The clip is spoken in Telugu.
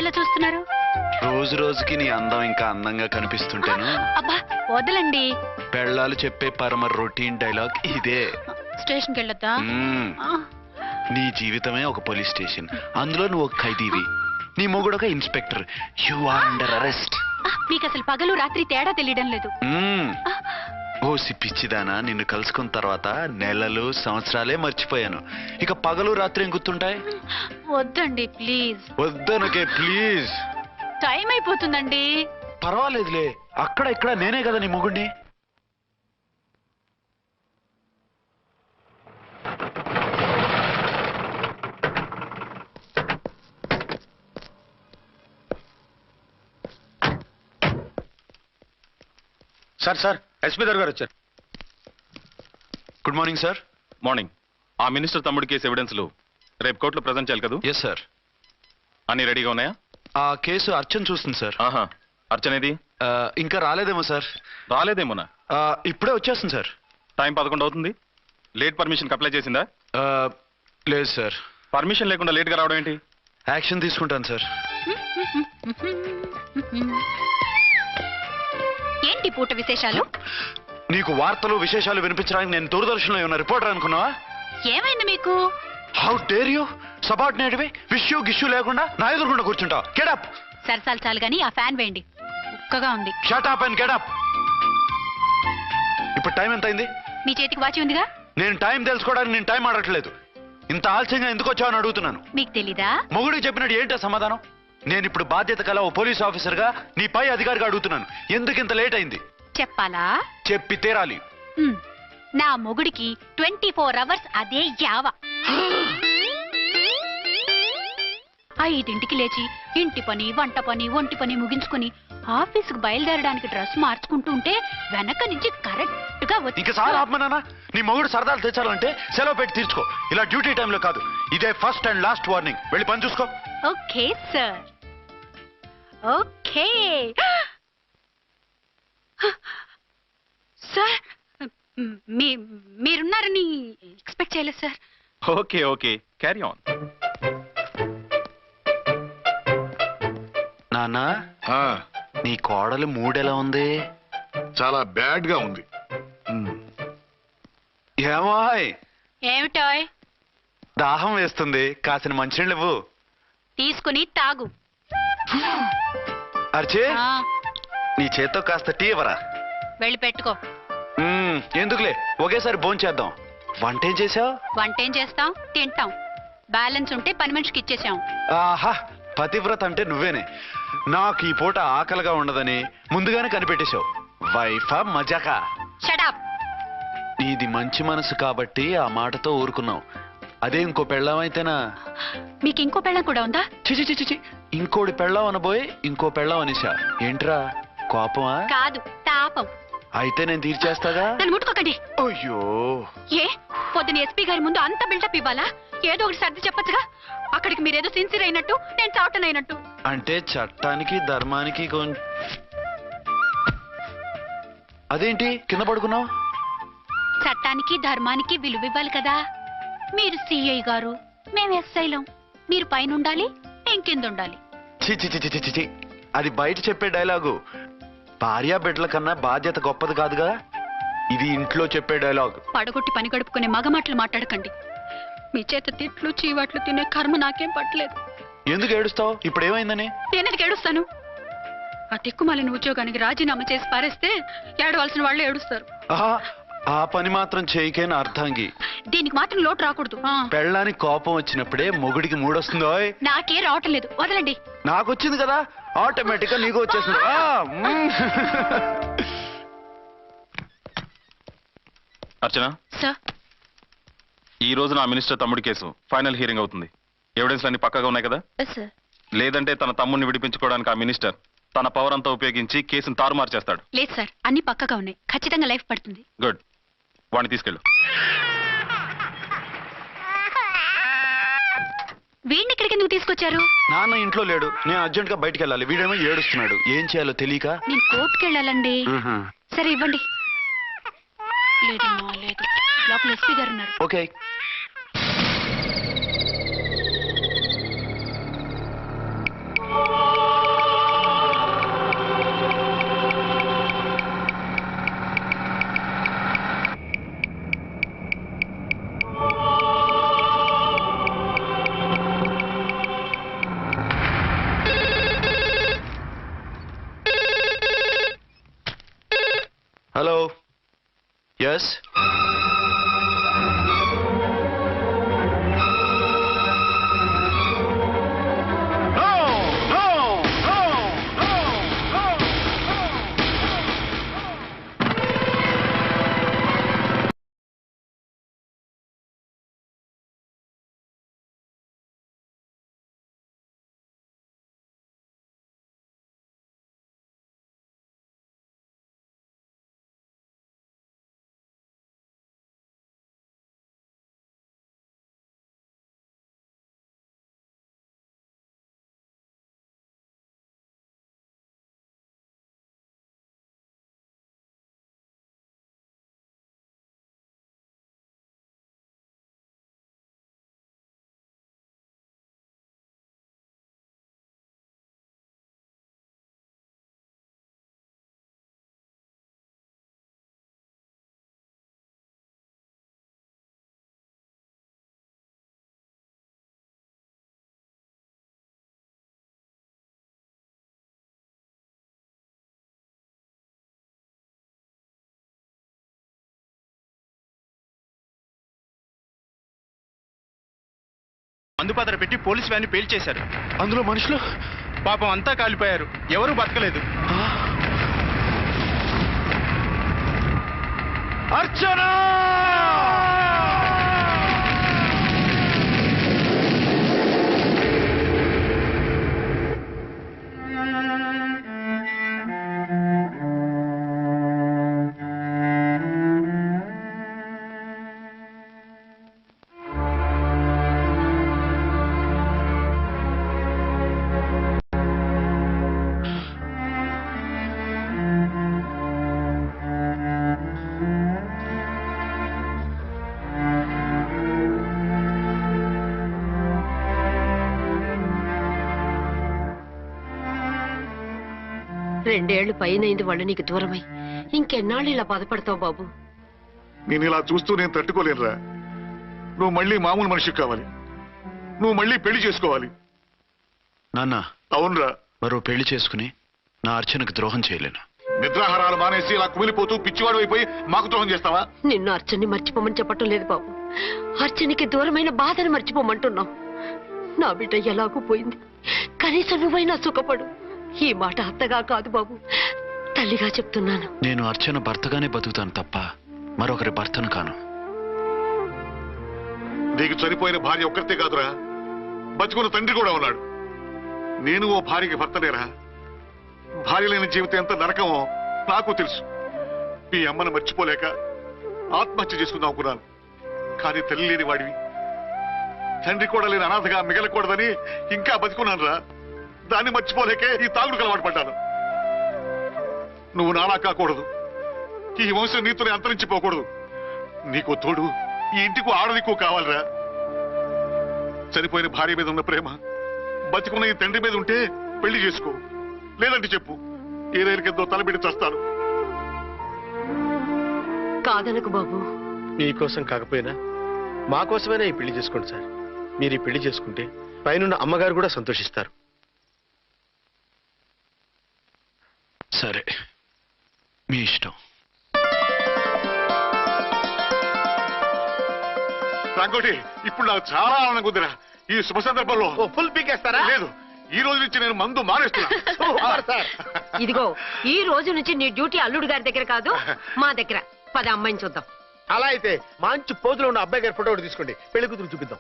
అలా చూస్తున్నారు? రోజు రోజుకి నీ అందం ఇంకా అందంగా కనిపిస్తుంటేను. అబ్బా వదలండి. పెళ్ళాలు చెప్పే పరమ రొటీన్ డైలాగ్ ఇదే. స్టేషన్కి వెళ్ళొద్దా? నీ జీవితమే ఒక పోలీస్ స్టేషన్, అందులో నువ్వు ఒక ఖైదీవి, నీ మొగుడు ఒక inspector. You are under arrest. మీకు అసలు పగలు రాత్రి తేడా తెలియడం లేదు. ఓ సిప్పిచ్చిదానా, నిన్ను కలుసుకున్న తర్వాత నెలలు సంవత్సరాలే మర్చిపోయాను. ఇక పగలు రాత్రి ఏం గుర్తుంటాయి? వద్దండి ప్లీజ్. వద్దనకే ప్లీజ్. టైం అయిపోతుందండి. పర్వాలేదులే, అక్కడ ఇక్కడ నేనే కదా నీ మొగుడిని. సార్ సార్ ఎస్పీ గారు వచ్చారు. Good morning sir. మార్నింగ్. ఆ మినిస్టర్ తమ్ముడి కేసు ఎవిడెన్స్లు రేపు కోర్టులో ప్రజెంట్ చేయాలి కదా? Yes sir. అన్ని రెడీగా ఉన్నాయా? ఆ కేసు అర్చన్ చూస్తుంది సార్. ఆహా, అర్చనేది? ఇంకా రాలేదేమో సార్. రాలేదేమోనా? ఇప్పుడే వచ్చేస్తుంది సార్. టైం 11 అవుతుంది. లేట్ పర్మిషన్ అప్లై చేసిందా? లేదు సార్. పర్మిషన్ లేకుండా లేట్ గా రావడం ఏంటి? యాక్షన్ తీసుకుంటాను సార్. ఏంటి పూట విశేషాలు? నీకు వార్తలు విశేషాలు వినిపించడానికి నేను దూరదర్శన్లో ఉన్న రిపోర్టర్ అనుకున్నావా? ఏమైంది మీకు? How dare you! సబార్డినేట్వి విష్యూ గిష్యూ లేకుండా నా ఎదురుకుండా కూర్చుంటావు. Get up. సరసాలు చాలు గానీ ఆ ఫ్యాన్ వేయండి, ఉక్కగా ఉంది. Shut up and get up. ఇప్పుడు టైం ఎంత అయింది? మీ చేతికి వాచి ఉందిగా. నేను టైం తెలుసుకోవడానికి నేను టైం ఆడట్లేదు. ఇంత ఆలస్యంగా ఎందుకు వచ్చావని అడుగుతున్నాను. మీకు తెలీదా? మొగుడికి చెప్పినట్టు ఏంటో సమాధానం? నేను ఇప్పుడు బాధ్యత కల ఓ పోలీస్ ఆఫీసర్ గా నీ పై అధికారిగా అడుగుతున్నాను, ఎందుకు ఇంత లేట్ అయింది? చెప్పాలా? చెప్పి తీరాలి. నా మొగుడికి 24 అవర్స్ అదే యావ. 5ంటికి లేచి ఇంటి పని, వంట పని, ఒంటి పని ముగించుకుని ఆఫీసుకు బయలుదేరడానికి డ్రెస్ మార్చుకుంటూ ఉంటే వెనక నుంచి కరెక్ట్ గా వచ్చి. ఇంకా సార్ ఆత్మనానా, నీ మొగుడు సరదాలు తెచ్చాలంటే సెలవు పెట్టి తీర్చుకో. ఇలా డ్యూటీ టైంలో కాదు. ఇదే ఫస్ట్ అండ్ లాస్ట్ వార్నింగ్. వెళ్ళి పని చూసుకో. Okay sir. Okay sir. మీరున్నారని ఎక్స్పెక్ట్ చేయలేదు sir. Okay okay, carry on. నాన్న, నీ కోడలు మూడెలా ఉంది? చాలా బ్యాడ్ గా ఉంది. ఏమాయ్? ఏమిటాయ్? దాహం వేస్తుంది, కాసిన మంచినీళ్ళు ఇవ్వు. తీసుకుని తాగు. అర్చే, నీ చేత్తో కాస్త టీ ఇవ్వరా. వెళ్ళి పెట్టుకో. ఎందుకులే, ఒకేసారి భోంచేద్దాం. వంట ఏం చేసావు? వంట ఏం చేస్తాం? తింటాం. బ్యాలెన్స్ ఉంటే పని మనిషికి ఇచ్చేసాం. ఆహా, పతివ్రత అంటే నువ్వేనే. నాకు ఈ పూట ఆకలిగా ఉండదని ముందుగానే కనిపెట్టేశావు. వైఫా మజాకా? షటప్. నీది మంచి మనసు కాబట్టి ఆ మాటతో ఊరుకున్నావు. అదే ఇంకో పెళ్ళాం అయితేనా? మీకు ఇంకో పెళ్ళం కూడా ఉందా? చిచి చిచి చి, ఇంకోటి పెళ్ళాం అనబోయి ఇంకో పెళ్ళాం అనేసా. ఏంట్రా, కోపమా? కాదు, తాపం. అయితే నేను తీర్చేస్తాగా. నన్ను ముట్టుకోకండి. అయ్యో, ఏ పొద్దున ఎస్పీ గారి ముందు అంత బిల్డప్ ఇవ్వాలా? ఏదో ఒకటి సర్ది చెప్పచ్చుగా. అక్కడికి మీరేదో సిన్సియర్ అయినట్టు, నేను చావటన్ అయినట్టు. అంటే చట్టానికి ధర్మానికి అదేంటి కింద పడుకున్నావు? చట్టానికి ధర్మానికి విలువ ఇవ్వాలి కదా. మీరు సిఐ గారు, మేము ఎస్ఐలం. మీరు పైన ఉండాలి, నేను కింద ఉండాలి. చిచి చిచి చిచి చి, అది బయట చెప్పే డైలాగు. భార్యా బిడ్డల కన్నా బాధ్యత గొప్పది కాదుగా. ఇది ఇంట్లో చెప్పే డైలాగ్. పడగొట్టి పని గడుపుకునే మగ మాటలు మాట్లాడకండి. మీ చేత తిట్లు చీవాట్లు తినే కర్మ నాకేం పట్టలేదు. ఎందుకు ఏడుస్తావు? ఇప్పుడు ఏమైందని? నేనెందుకు ఏడుస్తాను? ఆ తిక్కుమాలిన ఉద్యోగానికి రాజీనామా చేసి పారేస్తే ఏడవలసిన వాళ్ళే ఏడుస్తారు. ఆ పని మాత్రం చేయకేన అర్థంగి. దీనికి మాత్రం లోటు రాకూడదు. పెళ్ళానికి కోపం వచ్చినప్పుడే మొగుడికి మూడొస్తుందో. నాకే రావటం లేదు, వదలండి. నాకు వచ్చింది కదా, ఆటోమేటిక్ గా నీకు వచ్చేసింది. అర్చన సార్, ఈ రోజు నా మినిస్టర్ తమ్ముడి కేసు ఫైనల్ హియరింగ్ అవుతుంది. ఎవిడెన్స్ అన్ని పక్కగా ఉన్నాయి కదా? సార్. లేదంటే తన తమ్ముడిని విడిపించుకోవడానికి ఆ మినిస్టర్ తన పవర్ అంతా ఉపయోగించి కేసును తారుమారు చేస్తాడు. లేదు సార్, అన్ని పక్కగా ఉన్నాయి. ఖచ్చితంగా లైఫ్ పడుతుంది. గుడ్, వాడిని తీసుకెళ్ళు. వీడిని ఇక్కడికి ఎందుకు తీసుకొచ్చారు? నాన్న ఇంట్లో లేడు, నేను అర్జెంట్ గా బయటికి వెళ్ళాలి. వీడేమో ఏడుస్తున్నాడు, ఏం చేయాలో తెలియక. నేను కోర్టుకి వెళ్ళాలండి. సరే ఇవ్వండి. లేదమ్మా లేదు, లోపల ఎస్పీ గారు ఉన్నారు. ఓకే. ఎస్ మందుపాత్ర పెట్టి పోలీస్ వ్యాన్ పేల్చేశారు. అందులో మనుషులు పాపం అంతా కాలిపోయారు. ఎవరూ బతకలేదు. అర్చనా! రెండేళ్లు పైనైంది వాళ్ళు నీకు దూరమై. ఇంకెన్నాళ్ళు ఇలా బాధపడతావు బాబు? నేను ఇలా చూస్తూ నేను తట్టుకోలేనురా. నువ్వు మళ్ళీ మామూలు మనిషి కావాలి. నువ్వు మళ్ళీ పెళ్లి చేసుకోవాలి. నాన్న, అవునరా. మరో పెళ్లి చేసుకుని నా అర్చనకు ద్రోహం చేయలేను. నిద్రాహారాలు మానేసి ఇలా కుమిలిపోతూ పిచ్చివాడు అయిపోయి మాకు ద్రోహం చేస్తావా? నిన్ను అర్చన్ని మర్చిపోమని చెప్పటం లేదు బాబు. అర్చనికి దూరమైన బాధను మర్చిపోమంటున్నావు. నా బిడ్డ ఎలాగూ పోయింది, కనీసం నువ్వైనా సుఖపడు. ఈ మాట అత్తగా కాదు బాబు, తల్లిగా చెప్తున్నాను. నేను అర్చన భర్తగానే బతుకుతాను తప్ప మరొకరి భర్తను కాను. నీకు చనిపోయిన భార్య ఒక్కరితే కాదురా, బతుకున్న తండ్రి కూడా ఉన్నాడు. నేను ఓ భార్యకి భర్తలేరా. భార్య లేని జీవితం ఎంత నరకమో నాకు తెలుసు. మీ అమ్మను మర్చిపోలేక ఆత్మహత్య చేసుకుందాం అనుకున్నాను. కానీ తల్లి లేని వాడివి, తండ్రి కూడా లేని అనాథగా మిగలకూడదని ఇంకా బతుకున్నాను రా. దాన్ని మర్చిపోలేకే ఈ తాగుడుకు అలవాటు పడ్డాను. నువ్వు నానా కాకూడదు, ఈ వంశం నీతోనే అంతరించిపోకూడదు. నీకు తోడు ఈ ఇంటికి ఆడదికు కావాలిరా. చనిపోయిన భార్య మీద ఉన్న ప్రేమ బతికున్న ఈ తండ్రి మీద ఉంటే పెళ్లి చేసుకో. లేదంటే చెప్పు, ఏ రైలుకెంతో తలబెట్టి చస్తాను. కాదనకు బాబు. మీకోసం కాకపోయినా మా కోసమైనా ఈ పెళ్లి చేసుకోండి సార్. మీరు ఈ పెళ్లి చేసుకుంటే పైనున్న అమ్మగారు కూడా సంతోషిస్తారు. సరే, మీ ఇష్టం. రాంకోటి, ఇప్పుడు నాకు చాలా ఆనందంగా ఉందిరా. ఈ శుభ సందర్భంలో ఫుల్ పీకేస్తారా? లేదు, ఈ రోజు నుంచి నేను మందు మానేస్తున్నా. ఇదిగో, ఈ రోజు నుంచి నీ డ్యూటీ అల్లుడు గారి దగ్గర కాదు, మా దగ్గర. పద అమ్మాయిని చూద్దాం. అలా అయితే మంచి పోజులో ఉన్న అబ్బాయి గారి ఫోటో ఒకటి తీసుకోండి, పెళ్లి కూతురు చూపిద్దాం.